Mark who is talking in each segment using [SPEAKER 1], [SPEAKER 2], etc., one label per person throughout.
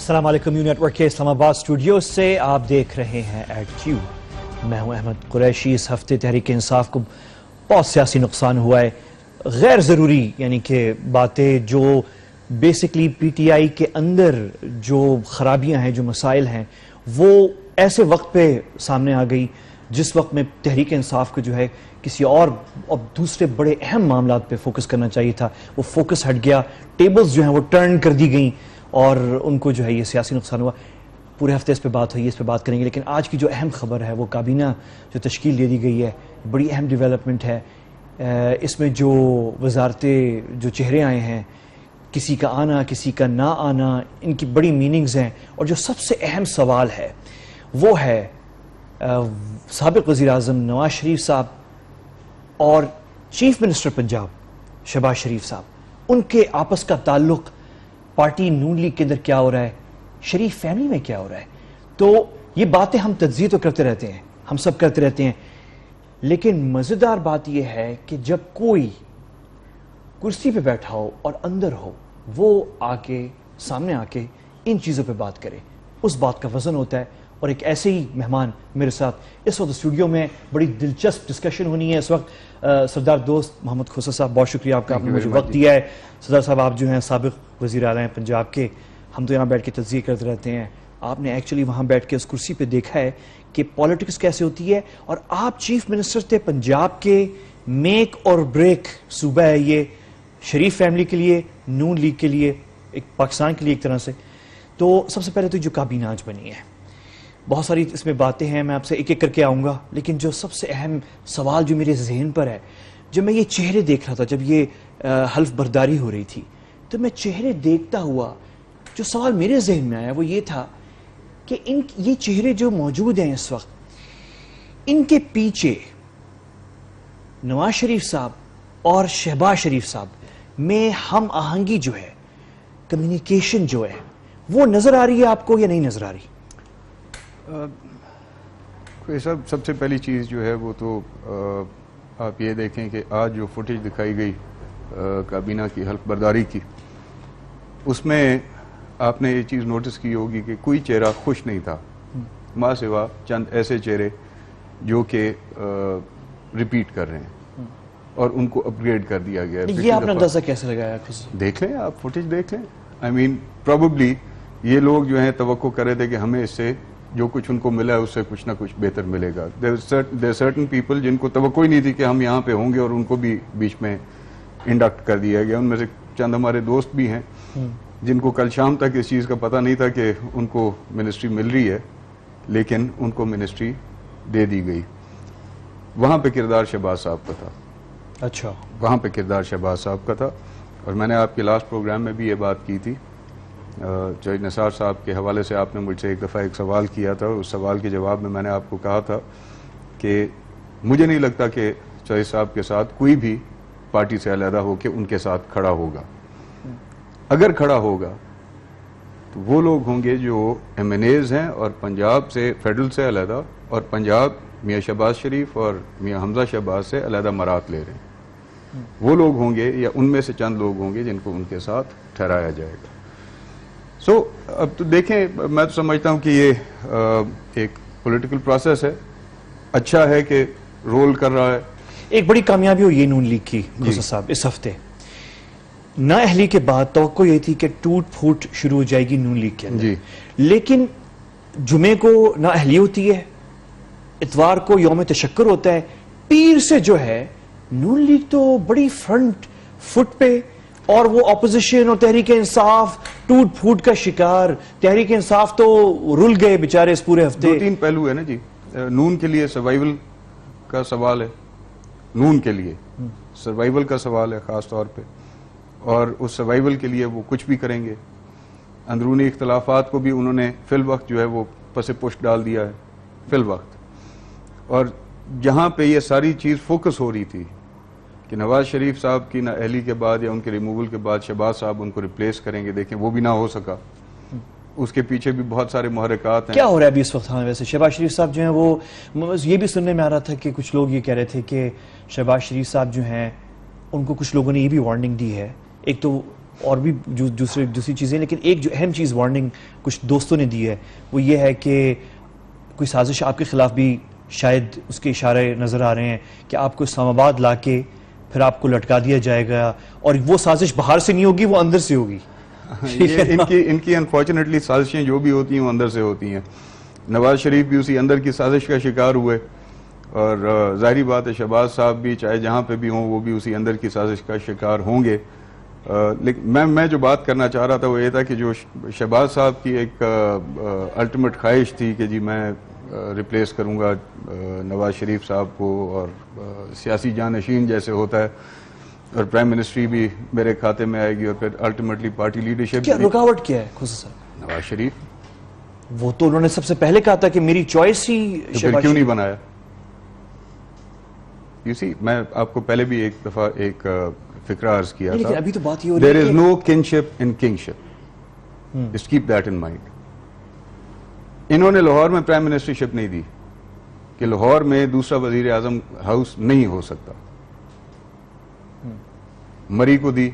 [SPEAKER 1] السلام علیکم new net work کے اسلام آباد اسٹوڈیو سے آپ دیکھ رہے ہیں ایٹ کیو. میں ہوں احمد قریشی. اس ہفتے تحریک انصاف کو بہت سیاسی نقصان ہوا ہے. غیر ضروری یعنی کہ باتیں جو بیسکلی پی ٹی آئی کے اندر جو خرابیاں ہیں، جو مسائل ہیں، وہ ایسے وقت پہ سامنے آ گئی جس وقت میں تحریک انصاف کو جو ہے کسی اور دوسرے بڑے اہم معاملات پہ فوکس کرنا چاہیے تھا. وہ فوکس ہٹ گیا، ٹیبلز جو ہیں وہ ٹرن کر دی گئیں اور ان کو جو ہے یہ سیاسی نقصان ہوا. پورے ہفتے اس پہ بات ہوئی، اس پہ بات کریں گے. لیکن آج کی جو اہم خبر ہے وہ کابینہ جو تشکیل دے دی گئی ہے، بڑی اہم ڈیولپمنٹ ہے. اس میں جو وزارتیں جو چہرے آئے ہیں، کسی کا آنا کسی کا نہ آنا، ان کی بڑی میننگز ہیں. اور جو سب سے اہم سوال ہے وہ ہے سابق وزیر اعظم نواز شریف صاحب اور چیف منسٹر پنجاب شہباز شریف صاحب، ان کے آپس کا تعلق پارٹی نون لیگ کے اندر کیا ہو رہا ہے، شریف فیملی میں کیا ہو رہا ہے. تو یہ باتیں ہم تجزیہ تو کرتے رہتے ہیں، ہم سب کرتے رہتے ہیں. لیکن مزیدار بات یہ ہے کہ جب کوئی کرسی پہ بیٹھا ہو اور اندر ہو، وہ آ کے سامنے آ کے ان چیزوں پہ بات کرے، اس بات کا وزن ہوتا ہے. اور ایک ایسے ہی مہمان میرے ساتھ اس وقت اسٹوڈیو میں، بڑی دلچسپ ڈسکشن ہونی ہے اس وقت. سردار دوست محمد خسرو صاحب، بہت شکریہ آپ کا، آپ نے مجھے وقت دیا ہے. سردار صاحب، آپ جو ہیں سابق وزیر اعلیٰ ہیں پنجاب کے. ہم تو یہاں بیٹھ کے تجزیہ کرتے رہتے ہیں، آپ نے ایکچولی وہاں بیٹھ کے اس کرسی پہ دیکھا ہے کہ پالیٹکس کیسے ہوتی ہے. اور آپ چیف منسٹر تھے پنجاب کے. میک اور بریک صوبہ ہے یہ، شریف فیملی کے لیے، نون لیگ کے لیے، ایک پاکستان کے لیے ایک طرح سے. تو سب سے پہلے تو جو کابینہ آج بنی ہے، بہت ساری اس میں باتیں ہیں، میں آپ سے ایک ایک کر کے آؤں گا. لیکن جو سب سے اہم سوال جو میرے ذہن پر ہے، جب میں یہ چہرے دیکھ رہا تھا، جب یہ حلف برداری ہو رہی تھی، تو میں چہرے دیکھتا ہوا جو سوال میرے ذہن میں آیا وہ یہ تھا کہ یہ چہرے جو موجود ہیں اس وقت، ان کے پیچھے نواز شریف صاحب اور شہباز شریف صاحب میں ہم آہنگی جو ہے، کمیونیکیشن جو ہے، وہ نظر آ رہی ہے آپ کو یا نہیں نظر آ رہی؟
[SPEAKER 2] سب سے پہلی چیز جو ہے وہ تو آپ یہ دیکھیں کہ آج جو فوٹیج دکھائی گئی کابینہ کی حلف برداری کی، اس میں آپ نے یہ چیز نوٹس کی ہوگی کہ کوئی چہرہ خوش نہیں تھا، ماں سوا چند ایسے چہرے جو کہ ریپیٹ کر رہے ہیں اور ان کو اپ گریڈ کر دیا گیا ہے.
[SPEAKER 1] یہ آپ نے اندازہ کیسے لگایا؟
[SPEAKER 2] دیکھ لیں، آپ فوٹیج دیکھ لیں. آئی مین پروبیبلی یہ لوگ جو ہیں توقع کر رہے تھے کہ ہمیں اس سے جو کچھ ان کو ملا ہے اس سے کچھ نہ کچھ بہتر ملے گا. there are certain people جن کو توقع ہی نہیں تھی کہ ہم یہاں پہ ہوں گے، اور ان کو بھی بیچ میں انڈکٹ کر دیا گیا. ان میں سے چند ہمارے دوست بھی ہیں جن کو کل شام تک اس چیز کا پتہ نہیں تھا کہ ان کو منسٹری مل رہی ہے، لیکن ان کو منسٹری دے دی گئی. وہاں پہ کردار شہباز صاحب کا تھا.
[SPEAKER 1] اچھا،
[SPEAKER 2] وہاں پہ کردار شہباز صاحب کا تھا. اور میں نے آپ کے لاسٹ پروگرام میں بھی یہ بات کی تھی. جج نثار صاحب کے حوالے سے آپ نے مجھ سے ایک دفعہ ایک سوال کیا تھا. اس سوال کے جواب میں نے آپ کو کہا تھا کہ مجھے نہیں لگتا کہ جج صاحب کے ساتھ کوئی بھی پارٹی سے علیحدہ ہو کے ان کے ساتھ کھڑا ہوگا. اگر کھڑا ہوگا تو وہ لوگ ہوں گے جو ایم این ایز ہیں اور پنجاب سے فیڈرل سے علیحدہ، اور پنجاب میاں شہباز شریف اور میاں حمزہ شہباز سے علیحدہ مرات لے رہے ہیں. وہ لوگ ہوں گے یا ان میں سے چند لوگ ہوں گے جن کو ان کے ساتھ ٹھہرایا جائے گا. اب تو دیکھیں، میں تو سمجھتا ہوں کہ یہ ایک پولیٹیکل پروسیس ہے. اچھا ہے کہ رول کر رہا ہے.
[SPEAKER 1] ایک بڑی کامیابی ہوئی ہے نون لیگ کی خسرو صاحب اس ہفتے. نا اہلی کے بعد توقع یہ تھی کہ ٹوٹ پھوٹ شروع ہو جائے گی نون لیگ کے اندر. لیکن جمعے کو نا اہلی ہوتی ہے، اتوار کو یوم تشکر ہوتا ہے، پیر سے جو ہے نون لیگ تو بڑی فرنٹ فٹ پہ، اور وہ اپوزیشن اور تحریک انصاف ٹوٹ پھوٹ کا شکار. تحریک انصاف تو رل گئے بیچارے اس پورے ہفتے.
[SPEAKER 2] 2-3 پہلو ہے نا جی. نون کے لیے سروائیول کا سوال ہے، نون کے لیے سروائیول کا سوال ہے خاص طور پہ، اور اس سروائیول کے لیے وہ کچھ بھی کریں گے. اندرونی اختلافات کو بھی انہوں نے فی الوقت جو ہے وہ پس پشت ڈال دیا ہے فی الوقت. اور جہاں پہ یہ ساری چیز فوکس ہو رہی تھی کہ نواز شریف صاحب کی نا اہلی کے بعد یا ان کے ریموول کے بعد شہباز صاحب ان کو ریپلیس کریں گے، دیکھیں وہ بھی نہ ہو سکا. اس کے پیچھے بھی بہت سارے محرکات ہیں.
[SPEAKER 1] کیا ہو رہا ہے ابھی اس وقت؟ ہاں، ویسے شہباز شریف صاحب جو ہیں وہ یہ بھی سننے میں آ رہا تھا کہ کچھ لوگ یہ کہہ رہے تھے کہ شہباز شریف صاحب جو ہیں ان کو کچھ لوگوں نے یہ بھی وارننگ دی ہے. ایک تو اور بھی دوسری چیزیں. لیکن ایک جو اہم چیز وارننگ کچھ دوستوں نے دی ہے وہ یہ ہے کہ کوئی سازش آپ کے خلاف بھی شاید اس کے اشارے نظر آ رہے ہیں کہ آپ کو اسلام آباد لا کے پھر آپ کو لٹکا دیا جائے گا, اور وہ سازش باہر سے نہیں ہوگی, وہ اندر سے ہوگی.
[SPEAKER 2] ان کی انفارچونیٹلی سازشیں جو بھی ہوتی ہیں وہ اندر سے ہوتی ہیں. نواز شریف بھی اسی اندر کی سازش کا شکار ہوئے, اور ظاہری بات ہے شہباز صاحب بھی چاہے جہاں پہ بھی ہوں وہ بھی اسی اندر کی سازش کا شکار ہوں گے. لیکن میں جو بات کرنا چاہ رہا تھا وہ یہ تھا کہ جو شہباز صاحب کی ایک الٹیمیٹ خواہش تھی کہ جی میں ریپلیس کروں گا نواز شریف صاحب کو, اور سیاسی جانشین جیسے ہوتا ہے, اور پرائم منسٹری بھی میرے کھاتے میں آئے گی, اور پھر الٹیمیٹلی پارٹی لیڈرشپ.
[SPEAKER 1] کیا رکاوٹ کیا ہے خصوصا
[SPEAKER 2] نواز شریف؟
[SPEAKER 1] وہ تو انہوں نے سب سے پہلے کہا تھا کہ میری چوائس ہی
[SPEAKER 2] پھر کیوں نہیں بنایا؟ یو سی, میں آپ کو پہلے بھی ایک دفعہ ایک فکرہ عرض کیا تھا,
[SPEAKER 1] ابھی تو بات یہ ہو رہی ہے
[SPEAKER 2] there is no kinship in kingship. Just keep that in mind. انہوں نے لاہور میں پرائم منسٹرشپ نہیں دی کہ لاہور میں دوسرا وزیر اعظم ہاؤس نہیں ہو سکتا. مری کو دی.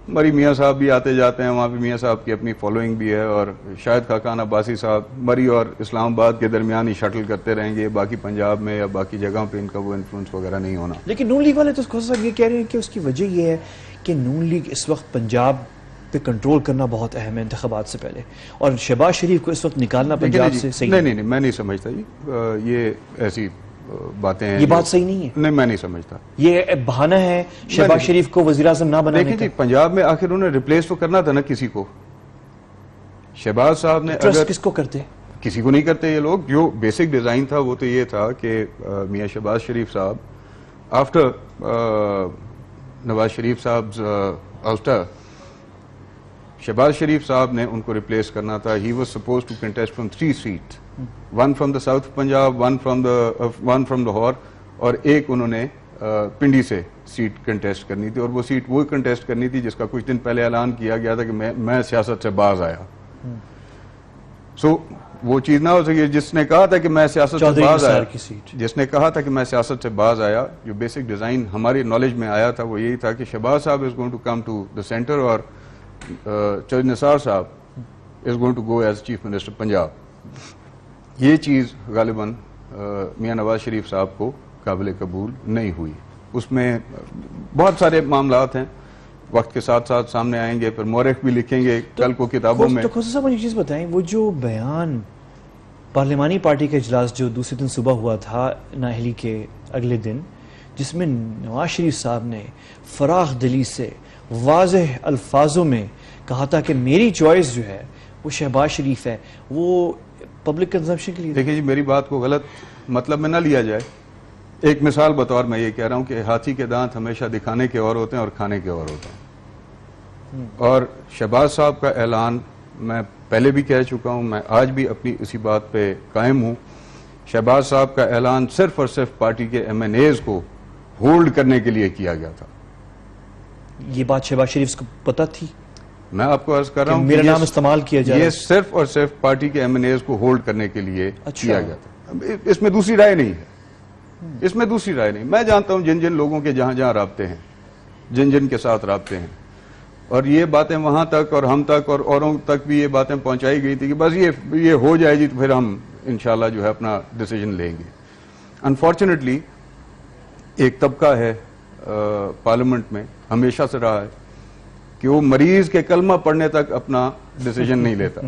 [SPEAKER 2] مری میاں صاحب بھی آتے جاتے ہیں, وہاں پہ میاں صاحب کی اپنی فالوئنگ بھی ہے, اور شاید خاقان عباسی صاحب مری اور اسلام آباد کے درمیان ہی شٹل کرتے رہیں گے, باقی پنجاب میں یا باقی جگہوں پہ ان کا وہ انفلوئنس وغیرہ نہیں ہونا.
[SPEAKER 1] لیکن نون لیگ والے تو صاحب یہ کہہ رہے ہیں کہ اس کی وجہ یہ ہے کہ نون لیگ اس وقت پنجاب پہ کنٹرول کرنا بہت اہم ہے انتخابات سے پہلے, اور شہباز شریف کو اس وقت نکالنا پنجاب سے صحیح
[SPEAKER 2] نہیں, میں نہیں سمجھتا جی یہ ایسی باتیں ہیں.
[SPEAKER 1] یہ بات صحیح نہیں ہے.
[SPEAKER 2] نہیں, میں نہیں سمجھتا.
[SPEAKER 1] یہ بہانہ ہے شہباز شریف کو وزیر اعظم نہ بنانے کا.
[SPEAKER 2] دیکھیں جی, پنجاب میں آخر انہیں ریپلیس تو کرنا تھا نا کسی کو. شہباز صاحب نے
[SPEAKER 1] اگر کس کو کرتے,
[SPEAKER 2] کسی کو نہیں کرتے یہ لوگ. جو بیسک ڈیزائن تھا وہ تو یہ تھا کہ میاں شہباز شریف صاحب آفٹر نواز شریف صاحب آؤسٹر, شہباز شریف صاحب نے ان کو ریپلیس کرنا تھا. He was supposed to contest from 3 seats, one from the South Punjab, one from Lahore, اور ایک انہوں نے پنڈی سے سیٹ کنٹیسٹ کرنی تھی. اور وہ سیٹ وہ کنٹیسٹ کرنی تھی جس کا کچھ دن پہلے اعلان کیا گیا تھا کہ میں سیاست سے باز آیا. سو وہ چیز نہ ہو سکی. جس نے کہا تھا کہ میں سیاست سے باز آیا, جس نے کہا تھا کہ میں سیاست سے باز آیا, جو بیسک ڈیزائن ہماری نالج میں آیا تھا وہ یہی تھا کہ شہباز صاحب is going to come to the centre, اور چودھری نثار صاحب is going to go as chief minister Punjab. یہ چیز غالباً میاں نواز شریف صاحب کو قابل قبول نہیں ہوئی. اس میں بہت سارے معاملات ہیں, وقت کے ساتھ ساتھ سامنے آئیں گے, پھر مورخ بھی لکھیں گے کل کو کتابوں میں.
[SPEAKER 1] تو خصوصا صاحب مجھے چیز بتائیں, وہ جو بیان پارلیمانی پارٹی کا اجلاس جو دوسرے دن صبح ہوا تھا نااہلی کے اگلے دن, جس میں نواز شریف صاحب نے فراخ دلی سے واضح الفاظوں میں کہا تھا کہ میری چوائس جو ہے وہ شہباز شریف ہے, وہ پبلک کنزمپشن کے لیے.
[SPEAKER 2] دیکھیں جی, میری بات کو غلط مطلب میں نہ لیا جائے. ایک مثال بطور میں یہ کہہ رہا ہوں کہ ہاتھی کے دانت ہمیشہ دکھانے کے اور ہوتے ہیں اور کھانے کے اور ہوتے ہیں. اور شہباز صاحب کا اعلان میں پہلے بھی کہہ چکا ہوں, میں آج بھی اپنی اسی بات پہ قائم ہوں. شہباز صاحب کا اعلان صرف اور صرف پارٹی کے MNAs کو ہولڈ کرنے کے لیے کیا گیا تھا. یہ
[SPEAKER 1] بات شہباز شریف کو پتہ تھی؟
[SPEAKER 2] میں آپ کو عرض کر رہا ہوں
[SPEAKER 1] میرا نام استعمال کیا جائے,
[SPEAKER 2] یہ صرف اور صرف پارٹی کے MNAs کو ہولڈ کرنے کے لیے کیا گیا تھا. اس میں دوسری رائے نہیں ہے, اس میں دوسری رائے نہیں. میں جانتا ہوں جن لوگوں کے جہاں جہاں رابطے ہیں, جن کے ساتھ رابطے ہیں, اور یہ باتیں وہاں تک اور ہم تک اور اوروں تک بھی یہ باتیں پہنچائی گئی تھی کہ بس یہ ہو جائے گی تو پھر ہم انشاءاللہ جو ہے اپنا ڈیسیجن لیں گے. انفارچونیٹلی ایک طبقہ ہے پارلیمنٹ میں, ہمیشہ سے رہا ہے, کہ وہ مریض کے کلمہ پڑھنے تک اپنا ڈیسیجن نہیں لیتا.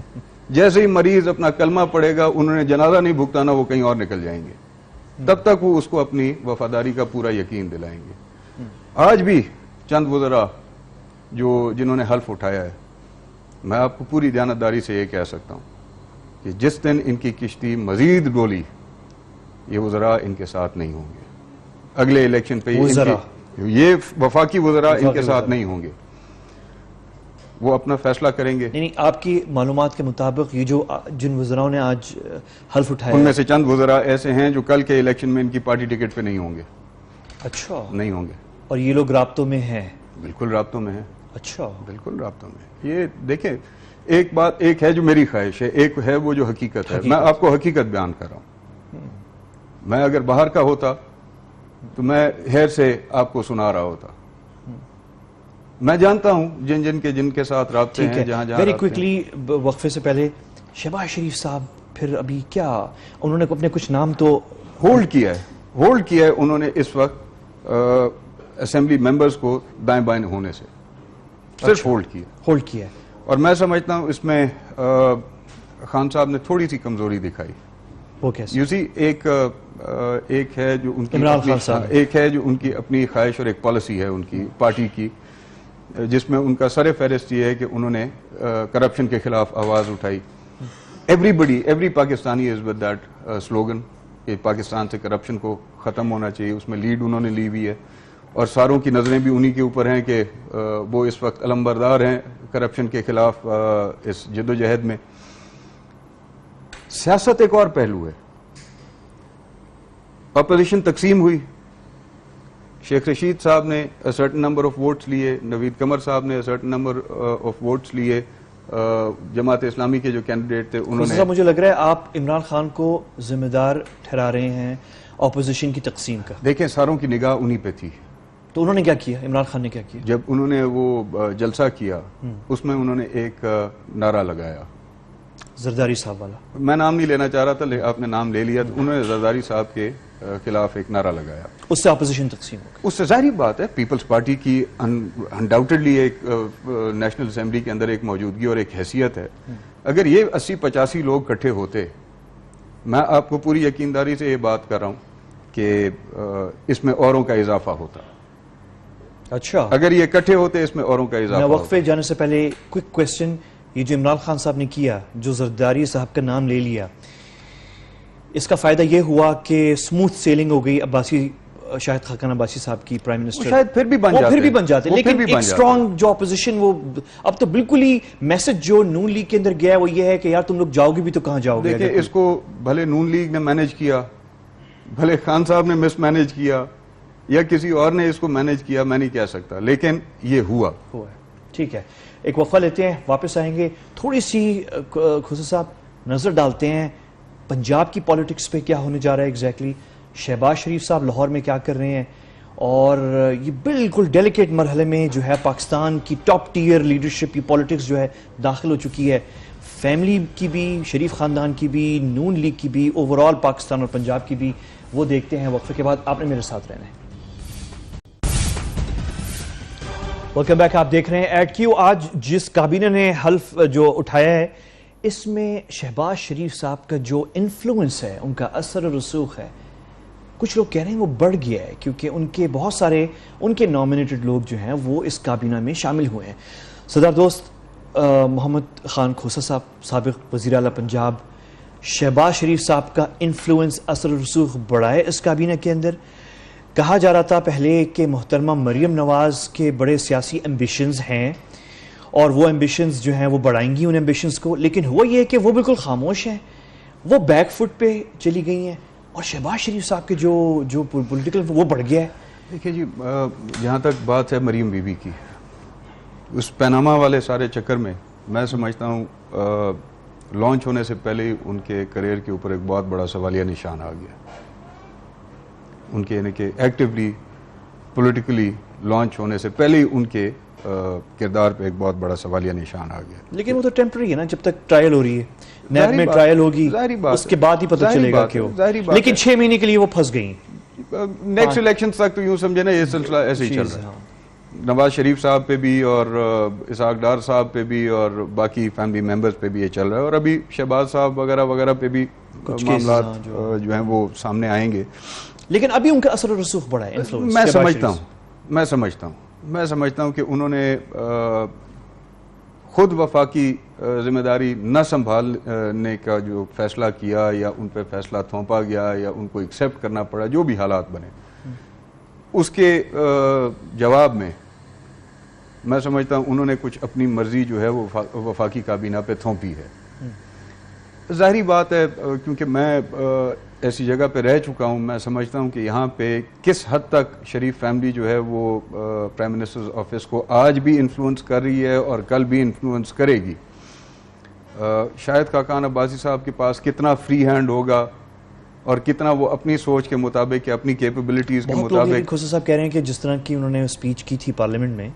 [SPEAKER 2] جیسے ہی مریض اپنا کلمہ پڑھے گا, انہوں نے جنازہ نہیں بھگتانا, وہ کہیں اور نکل جائیں گے. تب تک وہ اس کو اپنی وفاداری کا پورا یقین دلائیں گے. آج بھی چند وزراء جنہوں نے حلف اٹھایا ہے, میں آپ کو پوری دیانتداری سے یہ کہہ سکتا ہوں کہ جس دن ان کی کشتی مزید ڈولی, یہ وزراء ان کے ساتھ نہیں ہوں گے. اگلے الیکشن پہ یہ وفاقی وزراء ان کے ساتھ نہیں ہوں گے. وہ اپنا فیصلہ کریں گے.
[SPEAKER 1] نہیں, آپ کی معلومات کے مطابق یہ جن وزراؤں نے آج حلف اٹھایا,
[SPEAKER 2] ان میں سے چند وزراء ایسے ہیں جو کل کے الیکشن میں ان کی پارٹی ٹکٹ پہ نہیں ہوں گے.
[SPEAKER 1] اچھا,
[SPEAKER 2] نہیں ہوں گے.
[SPEAKER 1] اور یہ لوگ رابطوں میں ہیں؟
[SPEAKER 2] بالکل رابطوں میں ہیں.
[SPEAKER 1] اچھا, بالکل
[SPEAKER 2] رابطوں میں. یہ دیکھیں, ایک ہے جو میری خواہش ہے, ایک ہے وہ جو حقیقت ہے. میں آپ کو حقیقت بیان کر رہا ہوں. میں اگر باہر کا ہوتا تو میں ہیر سے آپ کو سنا رہا ہوتا. میں جانتا ہوں جن کے ساتھ رابطے ہیں جہاں جہاں
[SPEAKER 1] ویری کوئکلی وقفے سے پہلے شہباز شریف صاحب پھر ابھی کیا انہوں نے اپنے کچھ نام تو
[SPEAKER 2] ہولڈ کیا ہے انہوں نے اس وقت اسمبلی ممبرز کو دائیں بائیں ہونے سے صرف ہولڈ کیا ہے. اور میں سمجھتا ہوں اس میں خان صاحب نے تھوڑی سی کمزوری دکھائی.
[SPEAKER 1] وہ کیسے؟
[SPEAKER 2] یو سی ایک ہے جو ان کی
[SPEAKER 1] عمران خان صاحب،
[SPEAKER 2] ایک ہے جو ان کی اپنی خواہش اور ایک پالیسی ہے ان کی پارٹی کی، جس میں ان کا سر فہرست یہ ہے کہ انہوں نے کرپشن کے خلاف آواز اٹھائی. Every Pakistani is with that slogan کہ پاکستان سے کرپشن کو ختم ہونا چاہیے. اس میں لیڈ انہوں نے لی ہوئی ہے اور ساروں کی نظریں بھی انہی کے اوپر ہیں کہ وہ اس وقت علمبردار ہیں کرپشن کے خلاف اس جد و جہد میں. سیاست ایک اور پہلو ہے. اپوزیشن تقسیم ہوئی، شیخ رشید صاحب نے سرٹن نمبر آف ووٹس لیے، نوید قمر صاحب نے سرٹن نمبر آف ووٹس لیے، جماعت اسلامی کے جو کینڈیڈیٹ تھے انہوں نے.
[SPEAKER 1] مجھے لگ رہا ہے آپ عمران خان کو ذمہ دار ٹھہرا رہے ہیں اپوزیشن کی تقسیم کا.
[SPEAKER 2] دیکھیں ساروں کی نگاہ انہی پہ تھی.
[SPEAKER 1] تو انہوں نے کیا کیا؟ عمران خان نے کیا کیا؟
[SPEAKER 2] جب انہوں نے وہ جلسہ کیا اس میں انہوں نے ایک نعرہ لگایا،
[SPEAKER 1] زرداری صاحب والا.
[SPEAKER 2] میں نام نہیں لینا چاہ رہا تھا لیکن آپ نے نام لے لیا. تو انہوں نے زرداری صاحب کے خلاف ایک نعرہ لگایا.
[SPEAKER 1] اس سے اپوزیشن تقسیم ہو گئی.
[SPEAKER 2] اس سے ظاہری بات ہے پیپلز پارٹی کی انڈاؤٹڈلی ایک نیشنل اسمبلی کے اندر ایک موجودگی اور ایک حیثیت ہے. اگر یہ 80-85 لوگ اکٹھے ہوتے، میں آپ کو پوری یقینداری سے یہ بات کر رہا ہوں کہ اس میں اوروں کا اضافہ ہوتا.
[SPEAKER 1] اچھا،
[SPEAKER 2] اگر یہ اکٹھے ہوتے اس میں اوروں کا اضافہ
[SPEAKER 1] میں وقفے جانے سے پہلے کوئک کویسچن، یہ جو عمران خان صاحب نے کیا، جو زرداری صاحب کا نام لے لیا، اس کا فائدہ یہ ہوا کہ سموتھ سیلنگ ہو گئی عباسی، شاہد خاقان عباسی صاحب کی پرائم منسٹر.
[SPEAKER 2] شاید پھر بھی بن جاتے
[SPEAKER 1] لیکن ایک اسٹرانگ جو اپوزیشن، وہ اب تو بالکل ہی میسج جو نون لیگ کے اندر گیا ہے وہ یہ ہے کہ یار تم لوگ جاؤ گے بھی تو کہاں جاؤ گے.
[SPEAKER 2] دیکھیں اس کو بھلے نون لیگ نے مینیج کیا، بھلے خان صاحب نے مس مینیج کیا یا کسی اور نے اس کو مینیج کیا، میں نہیں کہہ سکتا، لیکن یہ ہوا.
[SPEAKER 1] ٹھیک ہے، ایک وقفہ لیتے ہیں، واپس آئیں گے. تھوڑی سی خسرو صاحب نظر ڈالتے ہیں پنجاب کی پالیٹکس پہ کیا ہونے جا رہا ہے ایگزیکٹلی. شہباز شریف صاحب لاہور میں کیا کر رہے ہیں، اور یہ بالکل ڈیلیکیٹ مرحلے میں جو ہے پاکستان کی ٹاپ ٹیئر لیڈرشپ کی پالیٹکس جو ہے داخل ہو چکی ہے، فیملی کی بھی، شریف خاندان کی بھی، نون لیگ کی بھی، اوور آل پاکستان اور پنجاب کی بھی. وہ دیکھتے ہیں وقفے کے بعد. آپ نے میرے ساتھ رہنا ہے. Welcome back. آپ دیکھ رہے ہیں ایڈ کیو. آج جس کابینہ نے حلف جو اٹھایا ہے اس میں شہباز شریف صاحب کا جو انفلوئنس ہے، ان کا اثر و رسوخ ہے، کچھ لوگ کہہ رہے ہیں وہ بڑھ گیا ہے کیونکہ ان کے بہت سارے ان کے نامینیٹڈ لوگ جو ہیں وہ اس کابینہ میں شامل ہوئے ہیں. صدر دوست محمد خان کھوسہ صاحب، سابق وزیر اعلیٰ پنجاب، شہباز شریف صاحب کا انفلوئنس، اثر و رسوخ بڑھا ہے اس کابینہ کے اندر. کہا جا رہا تھا پہلے کہ محترمہ مریم نواز کے بڑے سیاسی ایمبیشنز ہیں اور وہ ایمبیشنز جو ہیں وہ بڑھائیں گی ان ایمبیشنز کو، لیکن ہوا یہ کہ وہ بالکل خاموش ہیں، وہ بیک فٹ پہ چلی گئی ہیں اور شہباز شریف صاحب کے جو پولیٹیکل وہ بڑھ گیا ہے.
[SPEAKER 2] دیکھیں جی، جہاں تک بات ہے مریم بی بی کی، اس پیناما والے سارے چکر میں سمجھتا ہوں لانچ ہونے سے پہلے ہی ان کے کریئر کے اوپر ایک بہت بڑا سوالیہ نشان آ گیا. ان کے یعنی کہ ایکٹیولی پولیٹیکلی لانچ ہونے سے پہلے ہی ان کے کردار پہ ایک بہت بڑا سوالیہ نشان آ گیا.
[SPEAKER 1] لیکن وہ تو ٹیمپرری ہے نا، جب تک ٹرائل ہو رہی ہے، نیب میں ٹرائل ہوگی، اس کے بعد ہی پتہ چلے گا کہ وہ، لیکن 6 مہینے کے لیے وہ پھنس گئیں.
[SPEAKER 2] نیکسٹ الیکشن تک تو یوں سمجھے نا یہ سلسلہ ایسے ہی چل رہا ہے. نواز شریف صاحب پہ بھی اور اسحاق ڈار صاحب پہ بھی اور باقی فیملی ممبرز پہ بھی یہ چل رہا ہے، اور ابھی شہباز صاحب وغیرہ پہ بھی معاملات جو ہیں وہ سامنے آئیں گے.
[SPEAKER 1] لیکن ابھی ان کا اثر و رسوخ بڑا ہے، انفلوئنس.
[SPEAKER 2] میں سمجھتا ہوں کہ انہوں نے خود وفاقی ذمہ داری نہ سنبھالنے کا جو فیصلہ کیا یا ان پہ فیصلہ تھوپا گیا یا ان کو ایکسیپٹ کرنا پڑا، جو بھی حالات بنے، اس کے جواب میں سمجھتا ہوں انہوں نے کچھ اپنی مرضی جو ہے وہ وفاقی کابینہ پہ تھوپی ہے. ظاہری بات ہے کیونکہ میں ایسی جگہ پہ رہ چکا ہوں، میں سمجھتا ہوں کہ یہاں پہ کس حد تک شریف فیملی جو ہے وہ پرائم منسٹر آفس کو آج بھی انفلوئنس کر رہی ہے اور کل بھی انفلوئنس کرے گی. شاہد خاقان عباسی صاحب کے پاس کتنا فری ہینڈ ہوگا اور کتنا وہ اپنی سوچ کے مطابق یا اپنی کیپیبلٹیز کے مطابق.
[SPEAKER 1] کھوسہ صاحب کہہ رہے ہیں کہ جس طرح کی انہوں نے اسپیچ کی تھی پارلیمنٹ میں،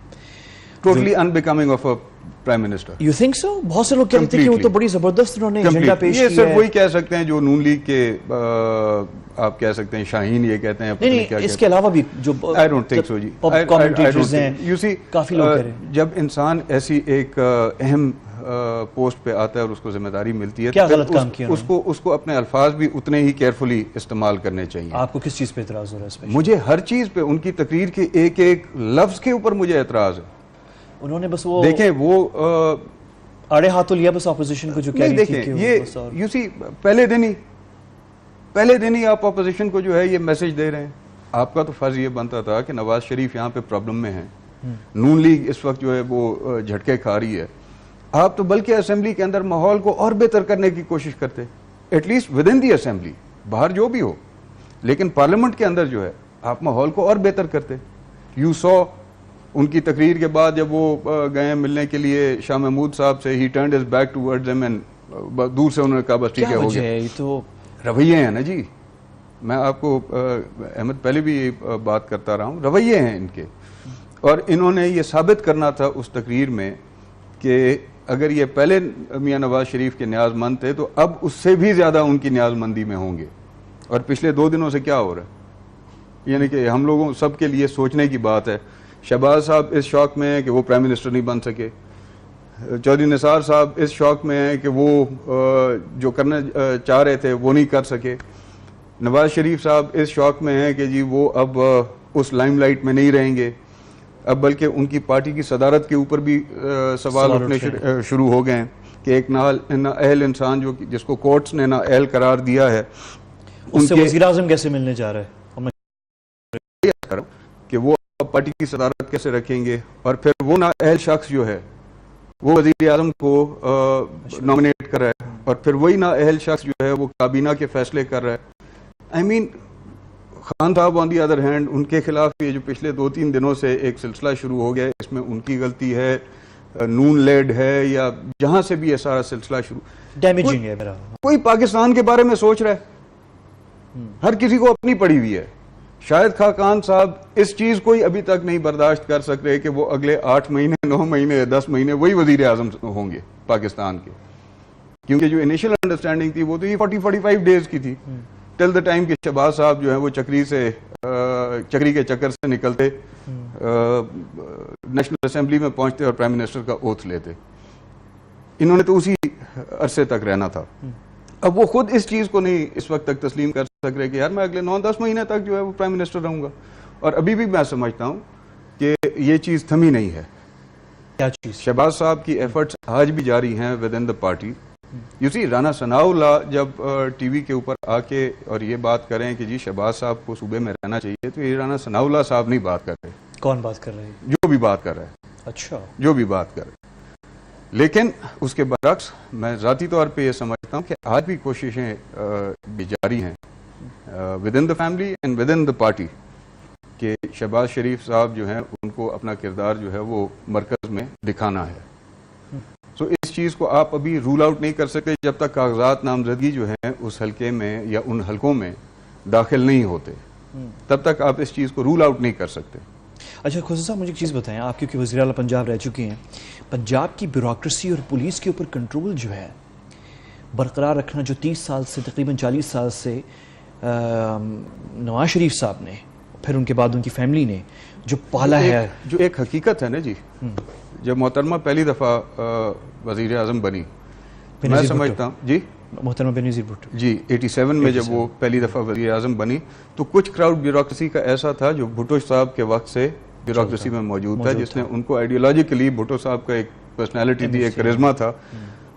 [SPEAKER 2] Totally unbecoming of a prime minister.
[SPEAKER 1] You think so? بہت سے لوگ کہتے ہیں کہ وہ تو بڑی زبردست انہوں نے ایجنڈا پیش کیا ہے.
[SPEAKER 2] یہ صرف وہی کہہ سکتے ہیں جو نون لیگ کے آپ کہہ سکتے ہیں شاہین یہ کہتے ہیں.
[SPEAKER 1] نہیں اس کے علاوہ بھی جو
[SPEAKER 2] I don't think so G.
[SPEAKER 1] Commentators ہیں
[SPEAKER 2] You see,
[SPEAKER 1] کافی لوگ کہہ رہے ہیں
[SPEAKER 2] جب انسان ایسی ایک اہم پوسٹ پہ آتا ہے اور اس کو ذمہ داری ملتی ہے
[SPEAKER 1] کیا غلط کام کیا
[SPEAKER 2] اس کو اپنے الفاظ بھی اتنے ہی کیئرفلی استعمال کرنے چاہیے.
[SPEAKER 1] آپ کو کس چیز پہ اعتراض ہو رہا ہے اس پہ؟
[SPEAKER 2] مجھے ہر چیز پہ ان کی تقریر کے ایک ایک لفظ کے اوپر مجھے اعتراض ہے.
[SPEAKER 1] انہوں نے بس وہ
[SPEAKER 2] دیکھیں وہ
[SPEAKER 1] آڑے ہاتھوں لیا بس اپوزیشن کو جو کہہ رہی تھی کہ
[SPEAKER 2] یہ یو سی پہلے دن ہی آپ اپوزیشن کو جو ہے یہ میسج دے رہے ہیں. آپ کا تو فرض یہ بنتا تھا کہ نواز شریف یہاں پہ پرابلم میں ہیں, نون لیگ اس وقت جو ہے وہ جھٹکے کھا رہی ہے. آپ تو بلکہ اسمبلی کے اندر ماحول کو اور بہتر کرنے کی کوشش کرتے, at least with in the assembly, باہر جو بھی ہو, لیکن پارلیمنٹ کے اندر جو ہے آپ ماحول کو اور بہتر کرتے. یو سو ان کی تقریر کے بعد جب وہ گئے ملنے کے لیے شاہ محمود صاحب سے, ہی turned his back towards them and دور سے انہوں نے کہا بس ٹھیک ہے ہو گیا.
[SPEAKER 1] یہ تو
[SPEAKER 2] رویے ہیں نا جی, میں آپ کو احمد پہلے بھی یہ بات کرتا رہا ہوں, رویے ہیں ان کے. اور انہوں نے یہ ثابت کرنا تھا اس تقریر میں کہ اگر یہ پہلے میاں نواز شریف کے نیاز مند تھے تو اب اس سے بھی زیادہ ان کی نیاز مندی میں ہوں گے. اور پچھلے 2 دنوں سے کیا ہو رہا ہے, یعنی کہ ہم لوگوں سب کے لیے سوچنے کی بات ہے. شہباز صاحب اس شوق میں ہیں کہ وہ پرائم منسٹر نہیں بن سکے, چودھری نثار صاحب اس شوق میں ہیں کہ وہ جو کرنا چاہ رہے تھے وہ نہیں کر سکے, نواز شریف صاحب اس شوق میں ہیں کہ جی وہ اب اس لائم لائٹ میں نہیں رہیں گے, اب بلکہ ان کی پارٹی کی صدارت کے اوپر بھی سوال اٹھنے شروع ہو گئے ہیں کہ ایک نااہل انسان جو جس کو کورٹس نے نااہل قرار دیا ہے,
[SPEAKER 1] اس سے وزیر اعظم کیسے ملنے جا رہا ہے
[SPEAKER 2] کہ وہ پارٹی کی صدارت کیسے رکھیں گے, اور پھر وہ نااہل شخص جو ہے وہ وزیر اعظم کو نامنیٹ کر رہا ہے, اور پھر وہی نااہل شخص جو ہے وہ کابینہ کے فیصلے کر رہا ہے. آئی مین خان صاحب آن دی ادر ہینڈ, ان کے خلاف یہ جو پچھلے 2-3 دنوں سے ایک سلسلہ شروع ہو گیا ہے, اس میں ان کی غلطی ہے, نون لیڈ ہے, یا جہاں سے بھی یہ سارا سلسلہ شروع,
[SPEAKER 1] ڈیمیجنگ ہے میرا.
[SPEAKER 2] کوئی پاکستان کے بارے میں سوچ رہا ہے, ہر کسی کو اپنی پڑی ہوئی ہے. شاہد خاقان صاحب اس چیز کو ہی ابھی تک نہیں برداشت کر سک رہے کہ وہ اگلے 8 مہینے 9 مہینے 10 مہینے وہی وزیر اعظم ہوں گے پاکستان کے, کیونکہ جو انیشل انڈرسٹینڈنگ تھی وہ تو یہ 40-45 ڈیز کی تھی, ٹل دا ٹائم کہ شہباز صاحب جو ہے وہ چکری کے چکر سے نکلتے, نیشنل اسمبلی میں پہنچتے اور پرائم منسٹر کا اوتھ لیتے. انہوں نے تو اسی عرصے تک رہنا تھا. اب وہ خود اس چیز کو نہیں اس وقت تک تسلیم کر سک رہے کہ یار میں اگلے 9-10 مہینے تک جو ہے وہ پرائم منسٹر رہوں گا. اور ابھی بھی میں سمجھتا ہوں کہ یہ چیز تھمی نہیں ہے.
[SPEAKER 1] کیا چیز؟
[SPEAKER 2] شہباز صاحب کی ایفرٹس آج بھی جاری ہیں with in the party. You see Rana Sanaullah جب ٹی وی کے اوپر آ کے اور یہ بات کریں کہ جی شہباز صاحب کو صوبے میں رہنا چاہیے, تو یہ رانا ثناء اللہ صاحب نہیں بات کر رہے.
[SPEAKER 1] کون بات کر رہے ہیں؟
[SPEAKER 2] جو بھی بات کر رہے ہیں.
[SPEAKER 1] اچھا, جو
[SPEAKER 2] بھی بات کر رہے ہیں. لیکن اس کے برعکس میں ذاتی طور پہ یہ سمجھتا ہوں کہ آج بھی کوششیں جاری ہیں with in the family and with in the party کہ شہباز شریف صاحب جو ہیں ان کو اپنا کردار جو ہے وہ مرکز میں دکھانا ہے. سو اس چیز کو آپ ابھی رول آؤٹ نہیں کر سکتے جب تک کاغذات نامزدگی جو ہیں اس حلقے میں یا ان حلقوں میں داخل نہیں ہوتے, تب تک آپ اس چیز کو رول آؤٹ نہیں کر سکتے.
[SPEAKER 1] اچھا خسرو صاحب, مجھے ایک چیز بتائیں, آپ کیونکہ وزیر اعلیٰ پنجاب رہ چکے ہیں, پنجاب کی بیوروکریسی اور پولیس کے اوپر کنٹرول جو ہے برقرار رکھنا, جو 30 سال سے تقریباً 40 سال سے نواز شریف صاحب نے, پھر ان کے بعد ان کی فیملی نے جو پالا ہے,
[SPEAKER 2] جو ایک حقیقت ہے نا جی, جب محترمہ پہلی دفعہ وزیر اعظم بنی, میں سمجھتا ہوں جی
[SPEAKER 1] محترمہ بینظیر بھٹو
[SPEAKER 2] جی 87 میں جب وہ پہلی دفعہ وزیر اعظم بنی, تو کچھ کراؤڈ بیوروکریسی کا ایسا تھا جو بھٹو صاحب کے وقت سے بیوروکریسی میں موجود تھا, جس نے ان کو آئیڈیالوجیکلی, بھٹو صاحب کا ایک پرسنالٹی تھی, ایک کرزما تھا,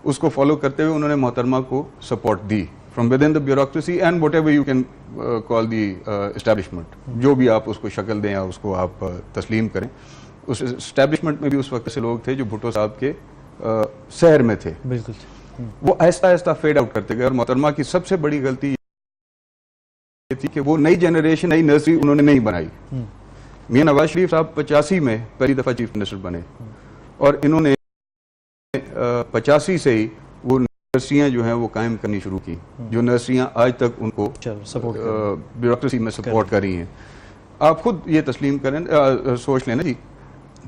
[SPEAKER 2] اس کو فالو کرتے ہوئے انہوں نے محترمہ کو support the from with in the bureaucracy and what ever you can call the establishment, جو بھی آپ اس کو شکل دیں یا اس کو آپ تسلیم کریں. اس اسٹیبلشمنٹ میں بھی اس وقت سے لوگ تھے جو بھٹو صاحب کے سحر میں تھے.
[SPEAKER 1] بالکل,
[SPEAKER 2] وہ آہستہ آہستہ فیڈ آؤٹ کرتے گئے. اور محترمہ کی سب سے بڑی غلطی یہ تھی کہ وہ نئی جنریشن, نئی نرسری انہوں نے نہیں بنائی. میاں نواز شریف صاحب 85 میں پہلی دفعہ چیف منسٹر بنے, اور انہوں نے 85 سے ہی وہ نرسریاں جو ہیں وہ قائم کرنی شروع کی, جو نرسریاں آج تک ان کو بیوروکریسی میں سپورٹ کر رہی ہیں. آپ خود یہ تسلیم کریں, سوچ لیں نا جی,